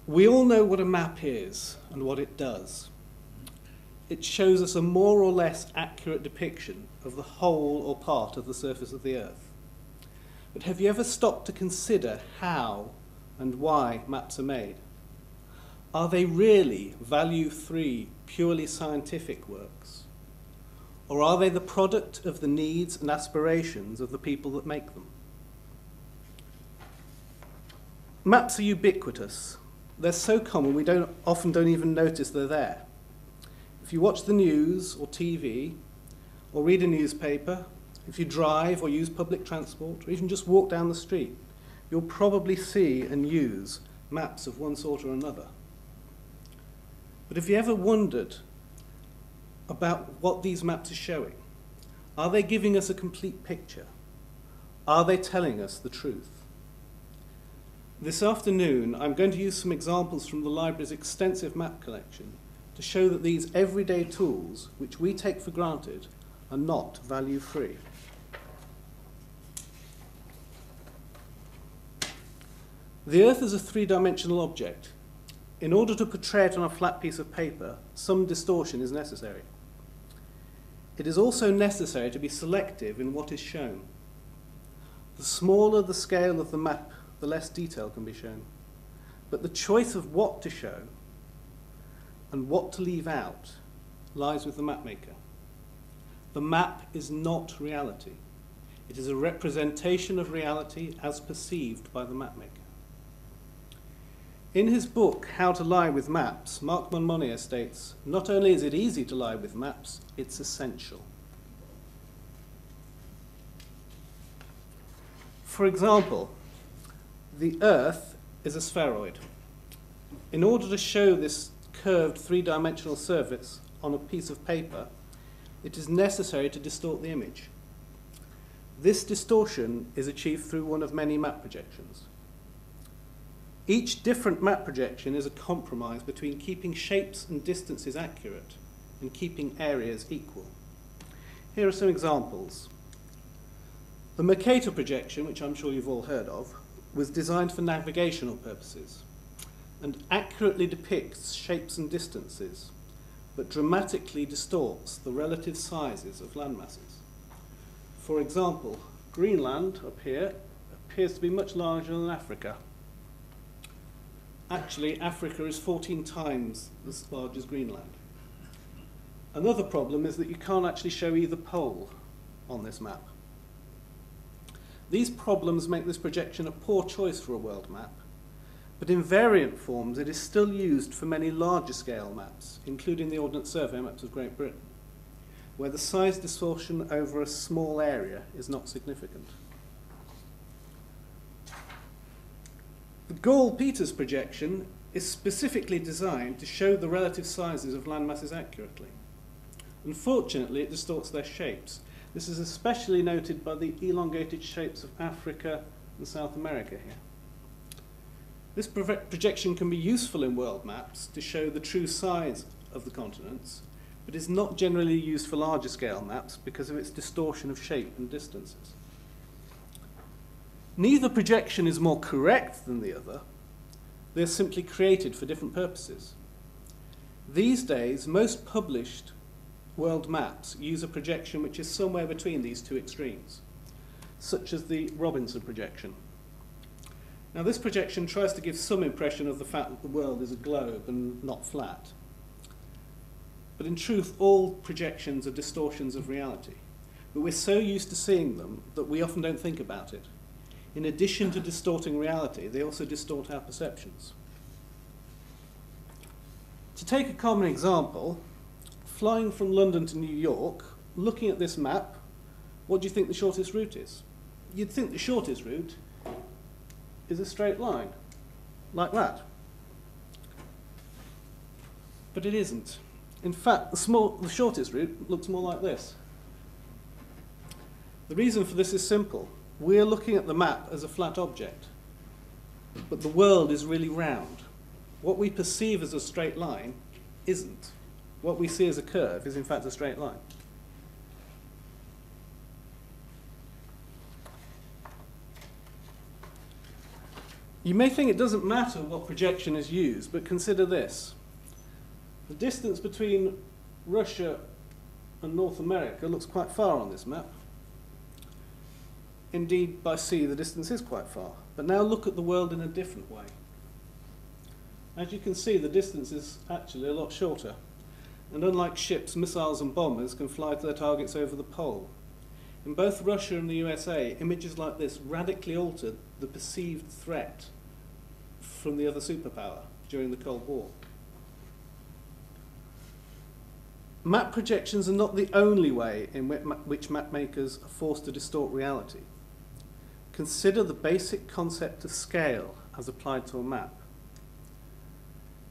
We all know what a map is and what it does. It shows us a more or less accurate depiction of the whole or part of the surface of the Earth. But have you ever stopped to consider how and why maps are made? Are they really value-free, purely scientific works? Or are they the product of the needs and aspirations of the people that make them? Maps are ubiquitous. They're so common we often don't even notice they're there. If you watch the news or TV, or read a newspaper, if you drive or use public transport, or even just walk down the street, you'll probably see and use maps of one sort or another. But have you ever wondered about what these maps are showing? Are they giving us a complete picture? Are they telling us the truth? This afternoon, I'm going to use some examples from the library's extensive map collection to show that these everyday tools, which we take for granted, are not value-free. The Earth is a three-dimensional object. In order to portray it on a flat piece of paper, some distortion is necessary. It is also necessary to be selective in what is shown. The smaller the scale of the map, the less detail can be shown. But the choice of what to show and what to leave out lies with the mapmaker. The map is not reality. It is a representation of reality as perceived by the mapmaker. In his book, How to Lie with Maps, Marc Monmonier states, not only is it easy to lie with maps, it's essential. For example, the Earth is a spheroid. In order to show this curved three-dimensional surface on a piece of paper, it is necessary to distort the image. This distortion is achieved through one of many map projections. Each different map projection is a compromise between keeping shapes and distances accurate and keeping areas equal. Here are some examples. The Mercator projection, which I'm sure you've all heard of, was designed for navigational purposes and accurately depicts shapes and distances, but dramatically distorts the relative sizes of landmasses. For example, Greenland, up here, appears to be much larger than Africa. Actually, Africa is 14 times as large as Greenland. Another problem is that you can't actually show either pole on this map. These problems make this projection a poor choice for a world map, but in variant forms it is still used for many larger scale maps, including the Ordnance Survey maps of Great Britain, where the size distortion over a small area is not significant. The Gall-Peters projection is specifically designed to show the relative sizes of landmasses accurately. Unfortunately, it distorts their shapes. This is especially noted by the elongated shapes of Africa and South America here. This projection can be useful in world maps to show the true size of the continents, but is not generally used for larger scale maps because of its distortion of shape and distances. Neither projection is more correct than the other. They are simply created for different purposes. These days, most published world maps use a projection which is somewhere between these two extremes, such as the Robinson projection. Now, this projection tries to give some impression of the fact that the world is a globe and not flat. But in truth, all projections are distortions of reality. But we're so used to seeing them that we often don't think about it. In addition to distorting reality, they also distort our perceptions. To take a common example, flying from London to New York, looking at this map, what do you think the shortest route is? You'd think the shortest route is a straight line, like that. But it isn't. In fact, the shortest route looks more like this. The reason for this is simple. We're looking at the map as a flat object, but the world is really round. What we perceive as a straight line isn't. What we see as a curve is in fact a straight line. You may think it doesn't matter what projection is used, but consider this. The distance between Russia and North America looks quite far on this map. Indeed, by sea, the distance is quite far. But now look at the world in a different way. As you can see, the distance is actually a lot shorter. And unlike ships, missiles and bombers can fly to their targets over the pole. In both Russia and the USA, images like this radically altered the perceived threat from the other superpower during the Cold War. Map projections are not the only way in which map makers are forced to distort reality. Consider the basic concept of scale as applied to a map.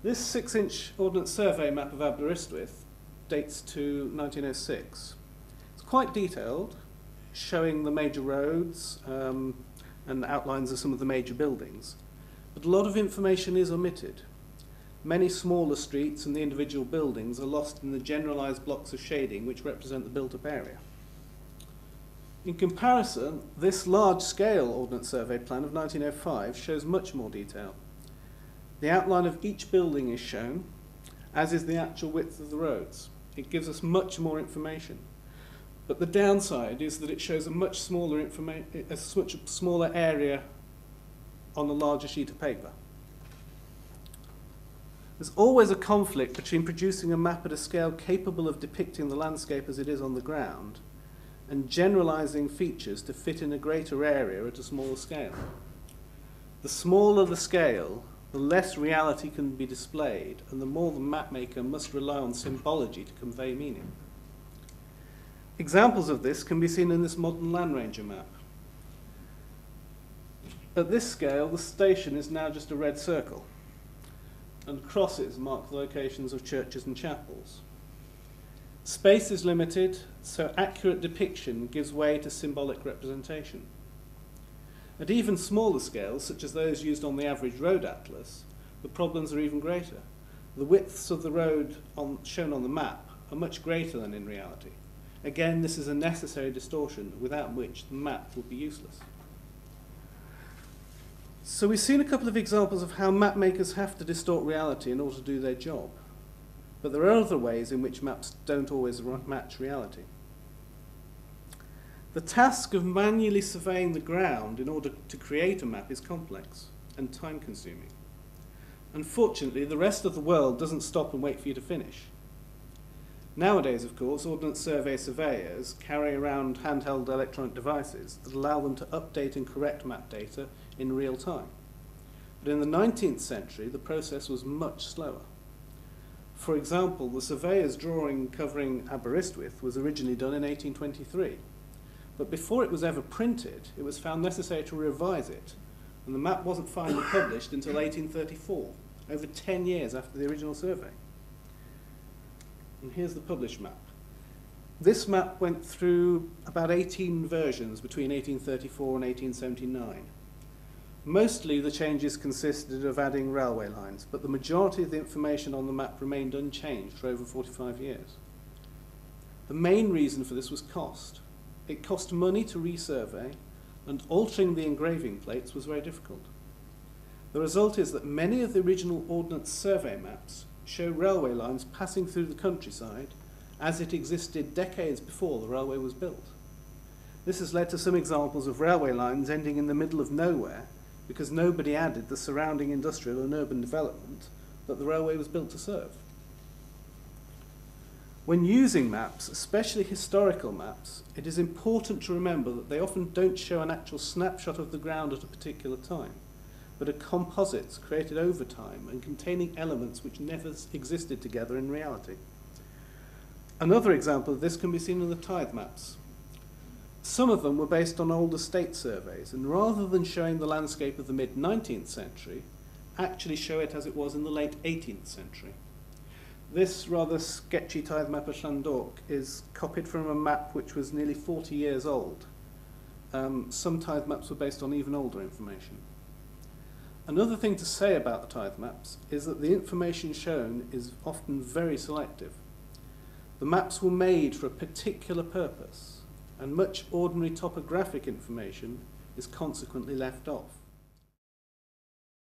This 6-inch Ordnance Survey map of Aberystwyth dates to 1906. It's quite detailed, showing the major roads and outlines of some of the major buildings. But a lot of information is omitted. Many smaller streets and the individual buildings are lost in the generalized blocks of shading which represent the built-up area. In comparison, this large-scale Ordnance Survey plan of 1905 shows much more detail. The outline of each building is shown, as is the actual width of the roads. It gives us much more information. But the downside is that it shows a much smaller area on a larger sheet of paper. There's always a conflict between producing a map at a scale capable of depicting the landscape as it is on the ground and generalizing features to fit in a greater area at a smaller scale. The smaller the scale, the less reality can be displayed, and the more the mapmaker must rely on symbology to convey meaning. Examples of this can be seen in this modern Land Ranger map. At this scale, the station is now just a red circle, and crosses mark the locations of churches and chapels. Space is limited, so accurate depiction gives way to symbolic representation. At even smaller scales, such as those used on the average road atlas, the problems are even greater. The widths of the road shown on the map are much greater than in reality. Again, this is a necessary distortion, without which the map would be useless. So we've seen a couple of examples of how map makers have to distort reality in order to do their job. But there are other ways in which maps don't always match reality. The task of manually surveying the ground in order to create a map is complex and time-consuming. Unfortunately, the rest of the world doesn't stop and wait for you to finish. Nowadays, of course, Ordnance Survey surveyors carry around handheld electronic devices that allow them to update and correct map data in real time. But in the 19th century, the process was much slower. For example, the surveyor's drawing covering Aberystwyth was originally done in 1823. But before it was ever printed, it was found necessary to revise it, and the map wasn't finally published until 1834, over 10 years after the original survey. And here's the published map. This map went through about 18 versions between 1834 and 1879. Mostly the changes consisted of adding railway lines, but the majority of the information on the map remained unchanged for over 45 years. The main reason for this was cost. It cost money to resurvey, and altering the engraving plates was very difficult. The result is that many of the original Ordnance Survey maps show railway lines passing through the countryside as it existed decades before the railway was built. This has led to some examples of railway lines ending in the middle of nowhere because nobody added the surrounding industrial and urban development that the railway was built to serve. When using maps, especially historical maps, it is important to remember that they often don't show an actual snapshot of the ground at a particular time, but are composites created over time and containing elements which never existed together in reality. Another example of this can be seen in the tithe maps. Some of them were based on old estate surveys, and rather than showing the landscape of the mid-19th century, actually show it as it was in the late 18th century. This rather sketchy tithe map of Llandorc is copied from a map which was nearly 40 years old. Some tithe maps were based on even older information. Another thing to say about the tithe maps is that the information shown is often very selective. The maps were made for a particular purpose, and much ordinary topographic information is consequently left off.